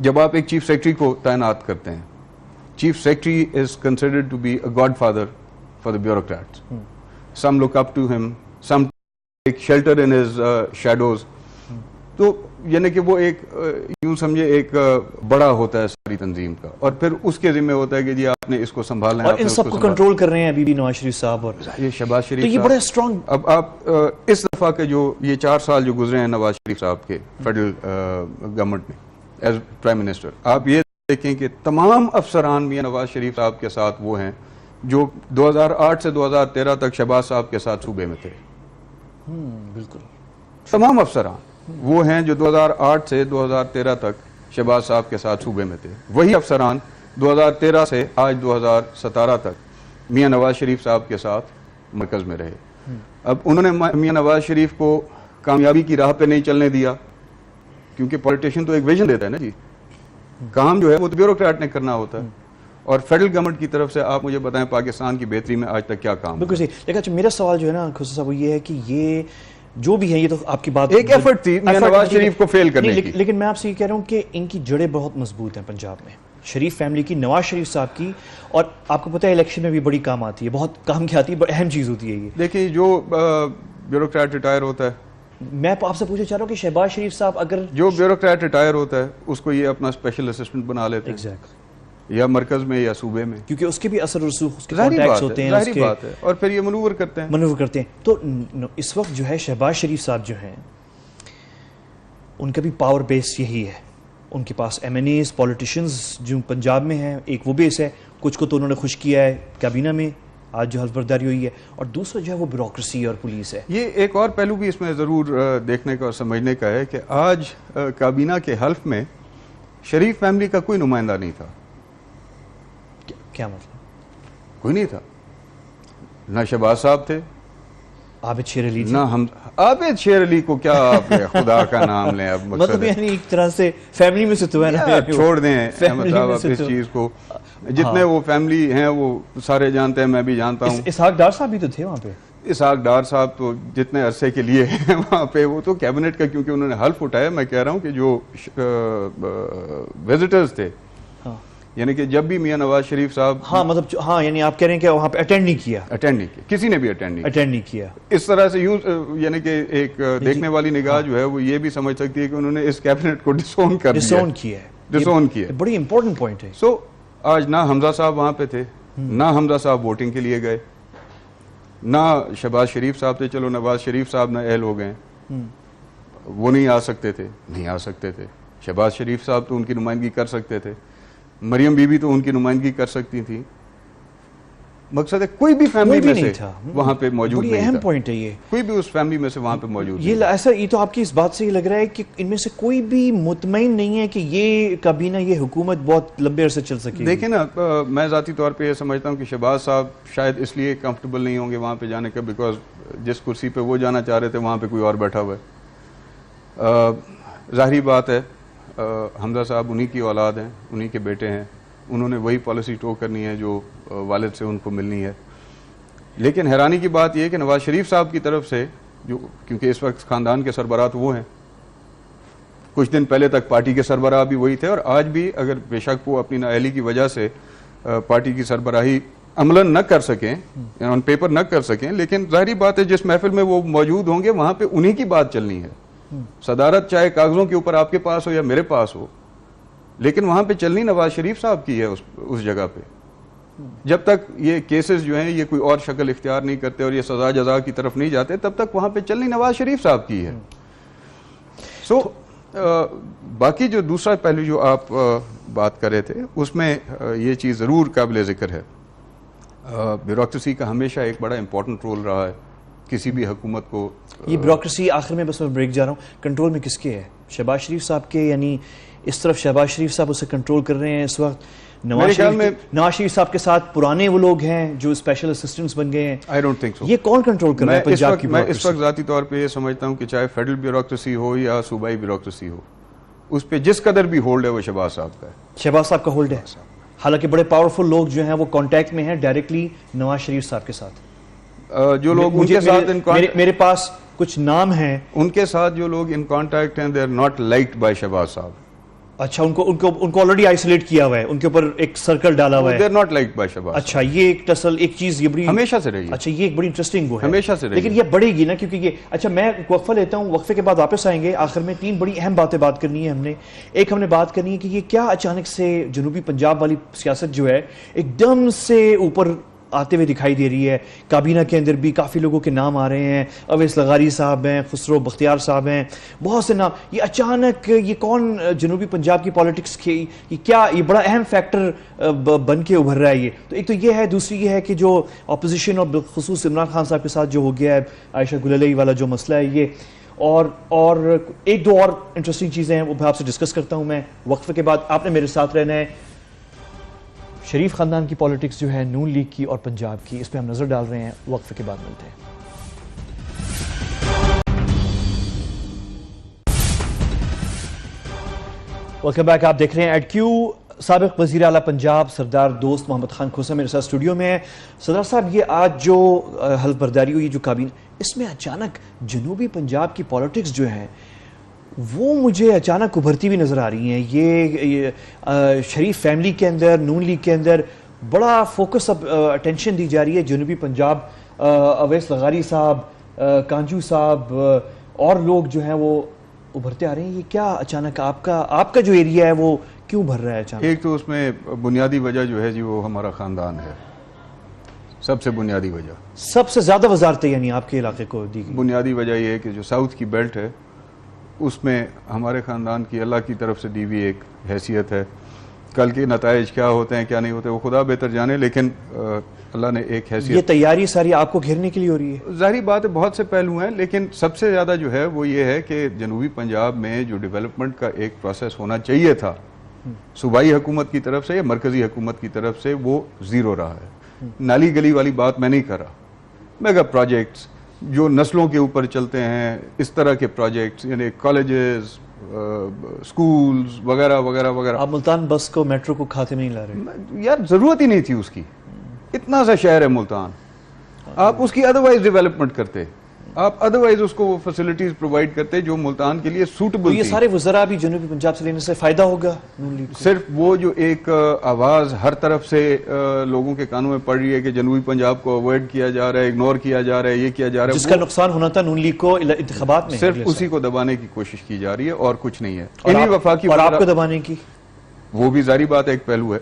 [SPEAKER 2] جب آپ ایک چیف سیکرٹری کو تعینات کرتے ہیں, chief secretary is considered to be a god father for the bureaucrats. Some look up to him, some take shelter in his shadows. تو یعنی کہ وہ ایک یوں سمجھے ایک بڑا ہوتا ہے ساری تنظیم کا, اور پھر اس کے ذمہ ہوتا ہے کہ جی آپ نے اس کو سنبھالنا ہے,
[SPEAKER 1] اور ان سب کو کنٹرول کر رہے ہیں ابھی بھی نواز شریف صاحب اور
[SPEAKER 2] یہ شہباز شریف.
[SPEAKER 1] تو یہ بڑا اسٹرانگ.
[SPEAKER 2] اب آپ اس دفعہ کے جو یہ 4 سال جو گزرے ہیں نواز شریف صاحب کے فیڈرل گورنمنٹ میں ایز پرائم منسٹر, آپ یہ دیکھیں کہ تمام افسران میاں نواز شریف صاحب کے ساتھ وہ ہیں جو 2008 سے 2013 تک شہباز صاحب کے ساتھ صوبے میں تھے.
[SPEAKER 1] بالکل
[SPEAKER 2] تمام افسران وہ ہیں جو 2008 سے 2013 تک شہباز صاحب کے ساتھ صوبے میں تھے. وہی افسران 2013 سے آج 2017 تک میاں نواز شریف صاحب کے ساتھ مرکز میں رہے. اب انہوں نے میاں نواز شریف کو کامیابی کی راہ پہ نہیں چلنے دیا, کیونکہ پولیٹیشین تو ایک ویژن دیتا ہے نا جی, کام جو ہے وہ تو بیوروکریٹ نے کرنا ہوتا ہے. اور فیڈرل گورنمنٹ کی طرف سے آپ مجھے بتائیں پاکستان کی بہتری میں آج تک کیا کام.
[SPEAKER 1] بالکل صحیح. لیکن اچھا میرا سوال جو ہے نا خصوصا وہ یہ ہے کہ یہ جو بھی ہے یہ تو آپ کی بات
[SPEAKER 2] ایک ایفرٹ تھی میاں نواز شریف کو فیل کرنے کی,
[SPEAKER 1] لیکن میں آپ سے یہ کہہ رہا ہوں کہ ان کی جڑیں بہت مضبوط ہیں پنجاب میں, شریف فیملی کی, نواز شریف صاحب کی, اور آپ کو پتہ ہے الیکشن میں بھی بڑی کام آتی ہے, بہت کام کی آتی ہے, بڑی اہم چیز ہوتی ہے یہ.
[SPEAKER 2] دیکھیں جو بیوروکریٹ ریٹائر ہوتا ہے,
[SPEAKER 1] میں آپ سے پوچھنا چاہ رہا ہوں کہ شہباز شریف صاحب اگر
[SPEAKER 2] جو بیوروکریٹ ریٹائر ہوتا ہے اس کو یہ اپنا اسپیشل اسسٹنٹ بنا لیتے ہیں, یا مرکز میں یا صوبے میں,
[SPEAKER 1] کیونکہ اس کے بھی اثر رسوخ, اس کے کانٹیکٹس ہوتے ہیں,
[SPEAKER 2] ظاہری بات ہے, اور پھر یہ منور کرتے ہیں.
[SPEAKER 1] تو اس وقت جو ہے شہباز شریف صاحب جو ہیں ان کا بھی پاور بیس یہی ہے, ان کے پاس ایم این ایز پولیٹیشنز جو پنجاب میں ہیں, ایک وہ بیس ہے, کچھ کو تو انہوں نے خوش کیا ہے کابینہ میں آج جو حلف برداری ہوئی ہے, اور دوسرا جو ہے وہ بیوروکریسی اور پولیس ہے.
[SPEAKER 2] یہ ایک اور پہلو بھی اس میں ضرور دیکھنے کا اور سمجھنے کا ہے کہ آج کابینہ کے حلف میں شریف فیملی کا کوئی نمائندہ نہیں تھا.
[SPEAKER 1] کیا مطلب؟
[SPEAKER 2] کوئی نہیں تھا. نہ شہباز صاحب تھے,
[SPEAKER 1] عابد شیر علی,
[SPEAKER 2] نہ ہم. عابد شیر علی کو کیا آپ خدا کا نام لیں, اب
[SPEAKER 1] مطلب یعنی ایک طرح سے فیملی میں سے تو ہے نا,
[SPEAKER 2] چھوڑ دیں احمد صاحب آپ اس چیز کو, جتنے وہ فیملی ہیں وہ سارے جانتے ہیں, میں بھی جانتا ہوں.
[SPEAKER 1] اسحاق ڈار صاحب بھی تو تھے وہاں پہ.
[SPEAKER 2] اسحاق ڈار صاحب تو جتنے عرصے کے لیے ہیں وہاں پہ, وہ تو کیبنٹ کا کیونکہ انہوں نے حلف اٹھایا. میں کہہ رہا ہوں کہ جو وزٹرز تھے, یعنی کہ جب بھی میاں نواز شریف صاحب,
[SPEAKER 1] ہاں مطلب ہاں یعنی آپ کہہ رہے ہیں کہ وہاں پہ اٹینڈ نہیں کیا,
[SPEAKER 2] کسی نے بھی اٹینڈ نہیں
[SPEAKER 1] کیا.
[SPEAKER 2] اس طرح سے یوں یعنی کہ ایک دیکھنے والی نگاہ جو ہے وہ یہ بھی سمجھ سکتی ہے کہ انہوں نے اس کیبنٹ کو ڈسون کیا.
[SPEAKER 1] بڑی امپورٹنٹ پوائنٹ ہے.
[SPEAKER 2] سو آج نہ حمزہ صاحب وہاں پہ تھے, نہ حمزہ صاحب ووٹنگ کے لیے گئے, نہ شہباز شریف صاحب تھے. چلو نواز شریف صاحب نہ اہل ہو گئے, وہ نہیں آ سکتے تھے. شہباز شریف صاحب تو ان کی نمائندگی کر سکتے تھے, مریم بی بی تو ان کی نمائندگی کر سکتی تھی. مقصد ہے کوئی بھی فیملی میں سے وہاں پہ موجود نہیں تھا.
[SPEAKER 1] اہم پوائنٹ ہے یہ,
[SPEAKER 2] کوئی بھی اس فیملی میں سے وہاں پہ موجود نہیں.
[SPEAKER 1] یہ ایسا, یہ تو آپ کی اس بات سے یہ لگ رہا ہے کہ ان میں سے کوئی بھی مطمئن نہیں ہے کہ یہ کابینہ, یہ حکومت بہت لمبے عرصے چل سکے.
[SPEAKER 2] دیکھیں نا, میں ذاتی طور پہ یہ سمجھتا ہوں کہ شہباز صاحب شاید اس لیے کمفرٹیبل نہیں ہوں گے وہاں پہ جانے کا, بیکاز جس کرسی پہ وہ جانا چاہ رہے تھے وہاں پہ کوئی اور بیٹھا ہوا ہے. ظاہری بات ہے حمزہ صاحب انہی کی اولاد ہیں, انہی کے بیٹے ہیں, انہوں نے وہی پالیسی ٹو کرنی ہے جو والد سے ان کو ملنی ہے. لیکن حیرانی کی بات یہ ہے کہ نواز شریف صاحب کی طرف سے, جو کیونکہ اس وقت خاندان کے سربراہ وہ ہیں, کچھ دن پہلے تک پارٹی کے سربراہ بھی وہی تھے, اور آج بھی اگر بے شک وہ اپنی نااہلی کی وجہ سے پارٹی کی سربراہی عملاً نہ کر سکیں, آن پیپر نہ کر سکیں, لیکن ظاہری بات ہے جس محفل میں وہ موجود ہوں گے وہاں پہ انہی کی بات چلنی ہے. صدارت چاہے کاغذوں کے اوپر آپ کے پاس ہو یا میرے پاس ہو, لیکن وہاں پہ چلنی نواز شریف صاحب کی ہے اس جگہ پہ. جب تک یہ کیسز جو ہیں یہ کوئی اور شکل اختیار نہیں کرتے اور یہ سزا جزا کی طرف نہیں جاتے, تب تک وہاں پہ چلنی نواز شریف صاحب کی ہے. سو باقی جو دوسرا پہلو جو آپ بات کر رہے تھے اس میں یہ چیز ضرور قابل ذکر ہے, بیوروکریسی کا ہمیشہ ایک بڑا امپورٹنٹ رول رہا ہے کسی بھی حکومت کو. یہ
[SPEAKER 1] بیوروکریسی آخر میں بس میں بریک جا رہا ہوں, کنٹرول میں کس کے ہے؟ شہباز شریف صاحب کے, یعنی اس طرف شہباز شریف صاحب اسے کنٹرول کر رہے ہیں اس وقت. نواز شریف صاحب کے ساتھ پرانے وہ لوگ ہیں جو اسپیشل اسسٹنٹس بن گئے ہیں.
[SPEAKER 2] I don't think so.
[SPEAKER 1] یہ کون کنٹرول کر رہا ہے پنجاب کی
[SPEAKER 2] میں اس وقت ذاتی طور پہ یہ سمجھتا ہوں کہ چاہے فیڈرل بیوروکریسی ہو یا صوبائی بیوروکریسی ہو, اس پہ جس قدر بھی ہولڈ ہے وہ شہباز صاحب کا ہے.
[SPEAKER 1] شہباز صاحب کا ہولڈ ہے, حالانکہ بڑے پاورفل لوگ جو ہیں وہ کانٹیکٹ میں ہیں ڈائریکٹلی نواز شریف صاحب کے ساتھ.
[SPEAKER 2] جو لوگ ان کے ساتھ
[SPEAKER 1] میرے پاس کچھ نام ہیں,
[SPEAKER 2] ان کے ساتھ جو لوگ ان کانٹیکٹ ہیں, they are not liked by Shehbaz صاحب.
[SPEAKER 1] اچھا ان کو آلریڈی آئسولیٹ کیا ہوا ہے, ان کے اوپر ایک سرکل ڈالا ہوا ہے.
[SPEAKER 2] They are not liked by Shahbaz.
[SPEAKER 1] اچھا یہ ایک ٹسل ایک چیز یہ بڑی
[SPEAKER 2] ہمیشہ سے رہی ہے.
[SPEAKER 1] اچھا یہ ایک بڑی انٹرسٹنگ وہ ہے
[SPEAKER 2] ہمیشہ سے رہی ہے.
[SPEAKER 1] لیکن یہ بڑھے گی نا کیونکہ یہ اچھا میں وقفہ لیتا ہوں, وقفے کے بعد واپس آئیں گے. آخر میں 3 بڑی اہم باتیں بات کرنی ہے ہم نے. ایک ہم نے بات کرنی ہے کہ یہ کیا اچانک سے جنوبی پنجاب والی سیاست جو ہے ایک دم سے اوپر آتے ہوئے دکھائی دے رہی ہے. کابینہ کے اندر بھی کافی لوگوں کے نام آ رہے ہیں, اویس لغاری صاحب ہیں, خسرو بختیار صاحب ہیں, بہت سے نام. یہ اچانک یہ کون جنوبی پنجاب کی پالیٹکس کی یہ کیا یہ بڑا اہم فیکٹر بن کے ابھر رہا ہے یہ. تو ایک تو یہ ہے, دوسری یہ ہے کہ جو اپوزیشن اور بالخصوص عمران خان صاحب کے ساتھ جو ہو گیا ہے عائشہ گل علیہ والا جو مسئلہ ہے یہ, اور ایک دو اور انٹرسٹنگ چیزیں ہیں وہ میں آپ سے ڈسکس کرتا ہوں میں وقفے کے بعد. آپ نے میرے ساتھ رہنا ہے. شریف خاندان کی پالیٹکس جو ہے نون لیگ کی اور پنجاب کی, اس پہ ہم نظر ڈال رہے ہیں. وقفے کے بعد ملتے ہیں. Welcome back. آپ دیکھ رہے ہیں ایڈ کیو. سابق وزیر اعلیٰ پنجاب سردار دوست محمد خان کھوسا میرے ساتھ اسٹوڈیو میں ہے. سردار صاحب یہ آج جو حلف برداری ہوئی جو کابینہ, اس میں اچانک جنوبی پنجاب کی پالیٹکس جو ہے وہ مجھے اچانک ابھرتی بھی نظر آ رہی ہیں. یہ شریف فیملی کے اندر نون لیگ کے اندر بڑا فوکس اب اٹینشن دی جا رہی ہے جنوبی پنجاب. اویس لغاری صاحب, کانجو صاحب اور لوگ جو ہیں وہ ابھرتے آ رہے ہیں. یہ کیا اچانک آپ کا جو ایریا ہے وہ کیوں بھر رہا ہے اچانک؟
[SPEAKER 2] ایک تو اس میں بنیادی وجہ جو ہے جی وہ ہمارا خاندان ہے. سب سے بنیادی وجہ,
[SPEAKER 1] سب سے زیادہ وزارتیں یعنی آپ کے علاقے کو دی گئی.
[SPEAKER 2] بنیادی وجہ یہ ہے کہ جو ساؤتھ کی بیلٹ ہے اس میں ہمارے خاندان کی اللہ کی طرف سے دی ہوئی ایک حیثیت ہے. کل کے نتائج کیا ہوتے ہیں کیا نہیں ہوتے وہ خدا بہتر جانے, لیکن اللہ نے ایک حیثیت.
[SPEAKER 1] یہ تیاری ساری آپ کو گھیرنے کے لیے ہو رہی ہے؟
[SPEAKER 2] ظاہری بات ہے بہت سے پہلو ہیں, لیکن سب سے زیادہ جو ہے وہ یہ ہے کہ جنوبی پنجاب میں جو ڈیولپمنٹ کا ایک پروسیس ہونا چاہیے تھا صوبائی حکومت کی طرف سے یا مرکزی حکومت کی طرف سے, وہ زیرو رہا ہے. نالی گلی والی بات میں نہیں کر رہا, میگا پروجیکٹس جو نسلوں کے اوپر چلتے ہیں, اس طرح کے پروجیکٹس یعنی کالجز, سکولز وغیرہ وغیرہ وغیرہ.
[SPEAKER 1] آپ ملتان بس کو میٹرو کو کھاتے میں نہیں لا رہے؟
[SPEAKER 2] یار ضرورت ہی نہیں تھی اس کی. اتنا سا شہر ہے ملتان, آپ اس کی ادروائز ڈیولپمنٹ کرتے, آپ ادروائز اس کو وہ فیسلٹیز پرووائڈ کرتے جو ملتان کے لیے سوٹیبل تھی.
[SPEAKER 1] یہ سارے وزراء بھی جنوبی پنجاب سے لینے سے فائدہ ہوگا نون لیگ کو؟
[SPEAKER 2] صرف وہ جو ایک آواز ہر طرف سے لوگوں کے کانوں میں پڑ رہی ہے کہ جنوبی پنجاب کو اوائڈ کیا جا رہا ہے, اگنور کیا جا رہا ہے, یہ کیا جا رہا ہے,
[SPEAKER 1] جس کا نقصان ہونا تھا نون لیگ کو انتخابات میں,
[SPEAKER 2] صرف اسی کو دبانے کی کوشش کی جا رہی ہے اور کچھ نہیں ہے.
[SPEAKER 1] اور آپ کو دبانے کی
[SPEAKER 2] وہ بھی ظاہری بات ایک پہلو ہے.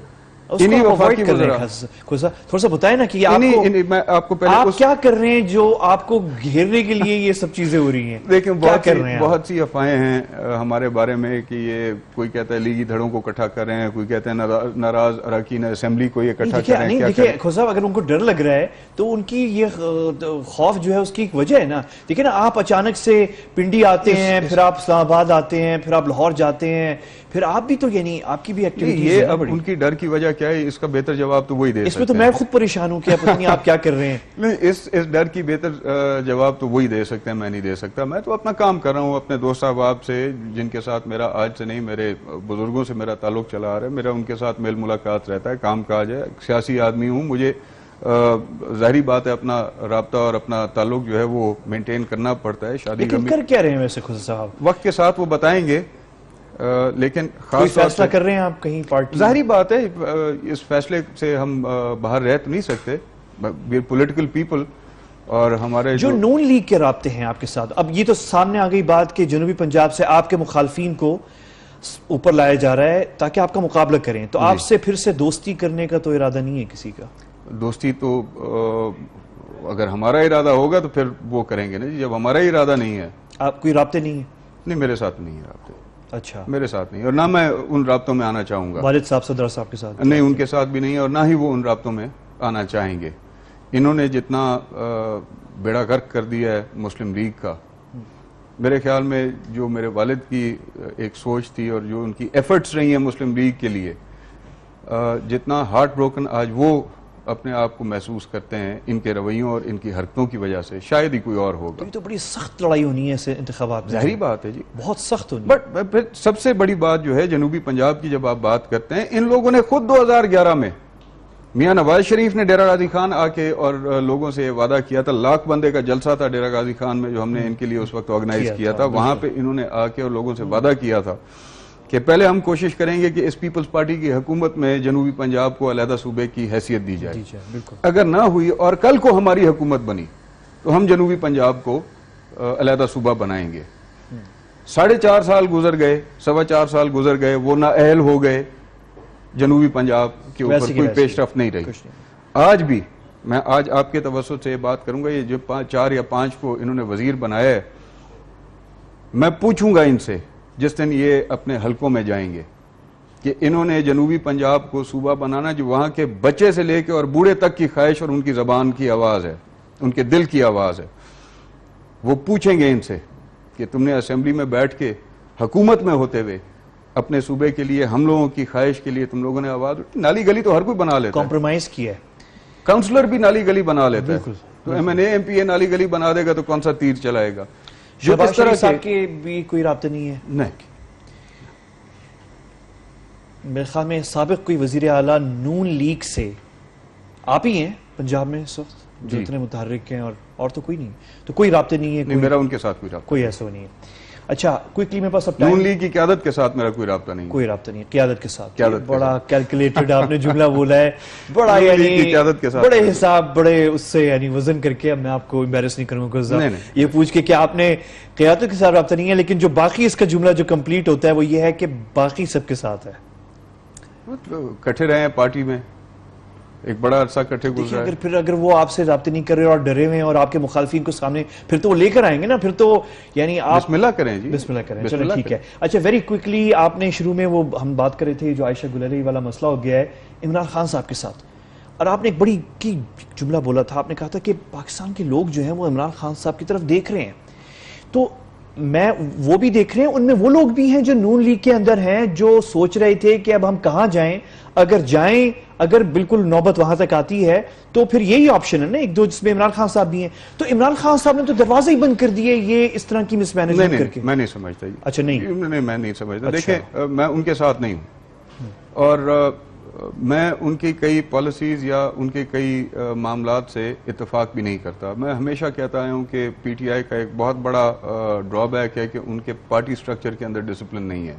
[SPEAKER 1] تھوڑا سا بتائیں نا کہ آپ کیا کر رہے ہیں جو آپ کو گھیرنے کے لیے یہ سب چیزیں ہو رہی ہیں؟
[SPEAKER 2] دیکھیں بہت سی افواہیں ہیں ہمارے بارے میں کہ یہ کوئی کہتا ہے لیگی دھڑوں کو اکٹھا کر رہے ہیں, کوئی کہتا ہے ناراض اراکین اسمبلی کو یہ اکٹھا کر رہے ہیں.
[SPEAKER 1] دیکھیں کھوسا صاحب, اگر ان کو ڈر لگ رہا ہے تو ان کی یہ خوف جو ہے اس کی ایک وجہ ہے نا. دیکھیں نا, آپ اچانک سے پنڈی آتے ہیں, پھر آپ اسلام آباد آتے ہیں, پھر آپ لاہور جاتے ہیں, پھر آپ بھی تو یعنی آپ کی بھی ایکٹیویٹیز
[SPEAKER 2] یہ اب ان کی ڈر کی وجہ کیا ہے, اس کا بہتر جواب تو وہی دے سکتے ہیں.
[SPEAKER 1] اس میں تو میں خود پریشان ہوں کہ پتہ نہیں آپ کیا کر رہے ہیں.
[SPEAKER 2] نہیں, اس ڈر کی بہتر جواب تو وہی دے سکتے ہیں, میں نہیں دے سکتا. میں تو اپنا کام کر رہا ہوں اپنے دوست احباب سے جن کے ساتھ میرا آج سے نہیں میرے بزرگوں سے میرا تعلق چلا آ رہا ہے. میرا ان کے ساتھ میل ملاقات رہتا ہے, کام کاج ہے, سیاسی آدمی ہوں. مجھے ظاہری بات ہے اپنا رابطہ اور اپنا تعلق جو ہے وہ مینٹین کرنا پڑتا ہے. شادی
[SPEAKER 1] کر کیا رہے ہیں ویسے خود صاحب؟
[SPEAKER 2] وقت کے ساتھ وہ بتائیں گے, لیکن
[SPEAKER 1] خاص فیصلہ کر رہے ہیں آپ کہیں پارٹی؟
[SPEAKER 2] ظاہری بات ہے اس فیصلے سے ہم باہر رہ تو نہیں سکتے. We are political people. اور ہمارے
[SPEAKER 1] جو نون لیگ کے رابطے ہیں آپ کے ساتھ, اب یہ تو سامنے آ گئی بات کہ جنوبی پنجاب سے آپ کے مخالفین کو اوپر لایا جا رہا ہے تاکہ آپ کا مقابلہ کریں, تو آپ سے پھر سے دوستی کرنے کا تو ارادہ نہیں ہے کسی کا؟
[SPEAKER 2] دوستی تو اگر ہمارا ارادہ ہوگا تو پھر وہ کریں گے نا. جب ہمارا ارادہ نہیں ہے.
[SPEAKER 1] آپ کوئی رابطے نہیں ہیں؟
[SPEAKER 2] نہیں, میرے ساتھ نہیں ہے رابطے.
[SPEAKER 1] اچھا,
[SPEAKER 2] میرے ساتھ نہیں, اور نہ میں ان رابطوں میں آنا چاہوں گا.
[SPEAKER 1] والد صاحب صدر صاحب کے ساتھ
[SPEAKER 2] نہیں, ان کے ساتھ بھی نہیں, اور نہ ہی وہ ان رابطوں میں آنا چاہیں گے. انہوں نے جتنا بیڑا غرق کر دیا ہے مسلم لیگ کا, میرے خیال میں جو میرے والد کی ایک سوچ تھی اور جو ان کی ایفرٹس رہی ہیں مسلم لیگ کے لیے, جتنا ہارٹ بروکن آج وہ اپنے آپ کو محسوس کرتے ہیں ان کے رویوں اور ان کی حرکتوں کی وجہ سے, شاید ہی کوئی اور ہوگا.
[SPEAKER 1] تو بڑی سخت لڑائی ہونی ہے ایسے انتخابات میں.
[SPEAKER 2] ظاہری بات ہے جی,
[SPEAKER 1] بہت سخت ہونی ہے.
[SPEAKER 2] بٹ پھر سب سے بڑی بات جو ہے جنوبی پنجاب کی جب آپ بات کرتے ہیں, ان لوگوں نے خود 2011 میں میاں نواز شریف نے ڈیرہ غازی خان آ کے اور لوگوں سے یہ وعدہ کیا تھا, 1 لاکھ بندے کا جلسہ تھا ڈیرہ غازی خان میں جو ہم نے ان کے لیے اس وقت آرگنائز کیا تھا. وہاں پہ انہوں نے آ کے اور لوگوں سے وعدہ کیا تھا کہ پہلے ہم کوشش کریں گے کہ اس پیپلز پارٹی کی حکومت میں جنوبی پنجاب کو علیحدہ صوبے کی حیثیت دی جائے. اگر نہ ہوئی اور کل کو ہماری حکومت بنی تو ہم جنوبی پنجاب کو علیحدہ صوبہ بنائیں گے. 4.5 سال گزر گئے, 4.25 سال گزر گئے, وہ نااہل ہو گئے, جنوبی پنجاب کے اوپر کوئی پیش رفت نہیں رہی. آج بھی میں آج آپ کے توسط سے یہ بات کروں گا, یہ جو 4 یا 5 کو انہوں نے وزیر بنایا ہے, میں پوچھوں گا ان سے جس دن یہ اپنے حلقوں میں جائیں گے کہ انہوں نے جنوبی پنجاب کو صوبہ بنانا جو وہاں کے بچے سے لے کے اور بوڑھے تک کی خواہش اور ان کی زبان کی آواز ہے, ان کے دل کی آواز ہے. وہ پوچھیں گے ان سے کہ تم نے اسمبلی میں بیٹھ کے حکومت میں ہوتے ہوئے اپنے صوبے کے لیے ہم لوگوں کی خواہش کے لیے تم لوگوں نے آواز اٹھائی. نالی گلی تو ہر کوئی بنا لیتا ہے,
[SPEAKER 1] کمپرومائز کیا ہے,
[SPEAKER 2] کاؤنسلر بھی نالی گلی بنا لیتا ہے, تو M N A M P A نالی گلی بنا دے گا تو کون سا تیر چلائے گا.
[SPEAKER 1] شہباز شریف صاحب کے بھی کوئی رابطہ نہیں ہے؟
[SPEAKER 2] نہیں.
[SPEAKER 1] میرے خیال میں سابق کوئی وزیر اعلیٰ نون لیگ سے آپ ہی ہیں پنجاب میں اس وقت جو اتنے متحرک ہیں, اور تو کوئی نہیں, تو کوئی رابطے نہیں ہے؟
[SPEAKER 2] نہیں, میرا ان کے ساتھ کوئی رابطہ,
[SPEAKER 1] کوئی ایسا نہیں ہے. اچھا, کوئکلی میرے پاس اب
[SPEAKER 2] نون لیگ کی قیادت کے ساتھ میرا کوئی رابطہ نہیں,
[SPEAKER 1] کوئی رابطہ نہیں ہے قیادت کے ساتھ. بڑا کیلکولیٹڈ آپ نے جملہ بولا ہے, بڑا یعنی بڑے حساب, بڑے اس سے یعنی وزن کر کے. اب میں آپ کو امبیرس نہیں کروں گا یہ پوچھ کے کہ آپ نے قیادت کے ساتھ رابطہ نہیں ہے, لیکن جو باقی اس کا جملہ جو کمپلیٹ ہوتا ہے وہ یہ ہے کہ باقی سب کے ساتھ ہے.
[SPEAKER 2] کٹھے رہے ہیں پارٹی میں, ایک بڑا عرصہ کٹھے گزرا ہے.
[SPEAKER 1] پھر اگر وہ آپ سے رابطے نہیں کر رہے اور ڈرے ہوئے ہیں اور آپ کے مخالفین کو سامنے, پھر تو وہ لے کر آئیں گے نا, پھر تو یعنی آپ
[SPEAKER 2] بسم اللہ کریں جی,
[SPEAKER 1] بسم اللہ کریں. چلو ٹھیک ہے. اچھا, ویری کوئکلی آپ نے شروع میں وہ ہم بات کر رہے تھے جو عائشہ گلری والا مسئلہ ہو گیا ہے عمران خان صاحب کے ساتھ, اور آپ نے ایک بڑی کی جملہ بولا تھا, آپ نے کہا تھا کہ پاکستان کے لوگ جو ہیں وہ عمران خان صاحب کی طرف دیکھ رہے ہیں. تو میں وہ بھی دیکھ رہے ہیں, ان میں وہ لوگ بھی ہیں جو نون لیگ کے اندر ہیں جو سوچ رہے تھے کہ اب ہم کہاں جائیں, اگر جائیں, اگر بالکل نوبت وہاں تک آتی ہے تو پھر یہی آپشن ہے نا ایک دو, جس میں عمران خان صاحب بھی ہیں. تو عمران خان صاحب نے تو دروازے ہی بند کر دیے یہ اس طرح کی مس مینجمنٹ کر کے.
[SPEAKER 2] میں نہیں سمجھتا.
[SPEAKER 1] اچھا, نہیں,
[SPEAKER 2] میں نہیں سمجھتا. دیکھیں, میں ان کے ساتھ نہیں ہوں, اور میں ان کی کئی پالیسیز یا ان کے کئی معاملات سے اتفاق بھی نہیں کرتا. میں ہمیشہ کہتا ہوں کہ پی ٹی آئی کا ایک بہت بڑا ڈرا بیک ہے کہ ان کے پارٹی سٹرکچر کے اندر ڈسپلن نہیں ہے,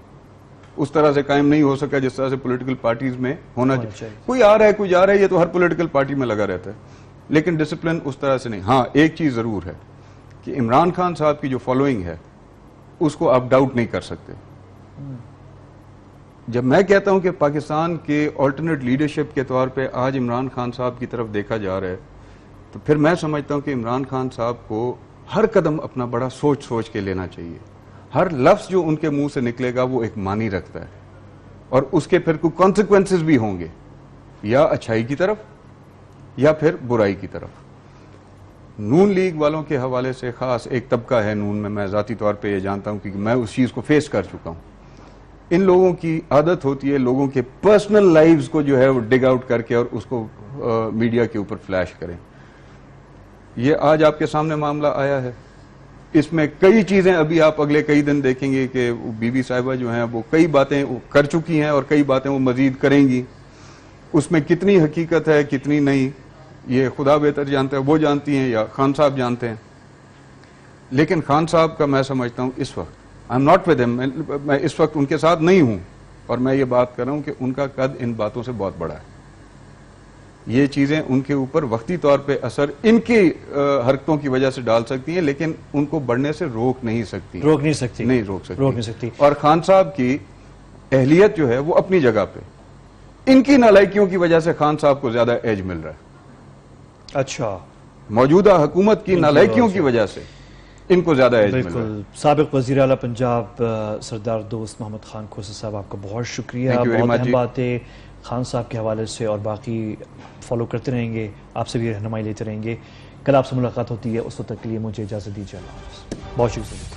[SPEAKER 2] اس طرح سے قائم نہیں ہو سکا جس طرح سے پولیٹیکل پارٹیز میں ہونا چاہیے. کوئی آ رہا ہے, کوئی جا رہا ہے, یہ تو ہر پولیٹیکل پارٹی میں لگا رہتا ہے, لیکن ڈسپلن اس طرح سے نہیں. ہاں, ایک چیز ضرور ہے کہ عمران خان صاحب کی جو فالوئنگ ہے اس کو آپ ڈاؤٹ نہیں کر سکتے. جب میں کہتا ہوں کہ پاکستان کے آلٹرنیٹ لیڈرشپ کے طور پہ آج عمران خان صاحب کی طرف دیکھا جا رہا ہے, تو پھر میں سمجھتا ہوں کہ عمران خان صاحب کو ہر قدم اپنا بڑا سوچ کے لینا چاہیے. ہر لفظ جو ان کے منہ سے نکلے گا وہ ایک معنی رکھتا ہے, اور اس کے پھر کوئی کانسیکوینسز بھی ہوں گے, یا اچھائی کی طرف یا پھر برائی کی طرف. نون لیگ والوں کے حوالے سے خاص ایک طبقہ ہے نون میں ذاتی طور پہ یہ جانتا ہوں کیونکہ میں اس چیز کو فیس کر چکا ہوں. ان لوگوں کی عادت ہوتی ہے لوگوں کے پرسنل لائفز کو جو ہے وہ ڈگ آؤٹ کر کے اور اس کو میڈیا کے اوپر فلیش کریں. یہ آج آپ کے سامنے معاملہ آیا ہے, اس میں کئی چیزیں ابھی آپ اگلے کئی دن دیکھیں گے کہ بی بی صاحبہ جو ہیں وہ کئی باتیں کر چکی ہیں اور کئی باتیں وہ مزید کریں گی. اس میں کتنی حقیقت ہے کتنی نہیں یہ خدا بہتر جانتا ہے, وہ جانتی ہیں یا خان صاحب جانتے ہیں. لیکن خان صاحب کا میں سمجھتا ہوں اس وقت آئی ایم ناٹ ود ہم, میں اس وقت ان کے ساتھ نہیں ہوں, اور میں یہ بات کر رہا ہوں کہ ان کا قد ان باتوں سے بہت بڑا ہے. یہ چیزیں ان کے اوپر وقتی طور پہ اثر ان کی حرکتوں کی وجہ سے ڈال سکتی ہیں, لیکن ان کو بڑھنے سے روک نہیں سکتی. اور خان صاحب کی اہلیت جو ہے وہ اپنی جگہ پہ, ان کی نالائکیوں کی وجہ سے خان صاحب کو زیادہ ایج مل رہا ہے.
[SPEAKER 1] اچھا,
[SPEAKER 2] موجودہ حکومت کی نالائکیوں کی وجہ سے ان کو زیادہ ایج مل رہا ہے.
[SPEAKER 1] سابق وزیر اعلیٰ پنجاب سردار دوست محمد خان کھوسہ صاحب, آپ کا بہت شکریہ. بہت اہم باتیں خان صاحب کے حوالے سے, اور باقی فالو کرتے رہیں گے, آپ سے بھی رہنمائی لیتے رہیں گے. کل آپ سے ملاقات ہوتی ہے, اس وقت تک کے لیے مجھے اجازت دیجیے. اللہ حافظ. بہت شکریہ.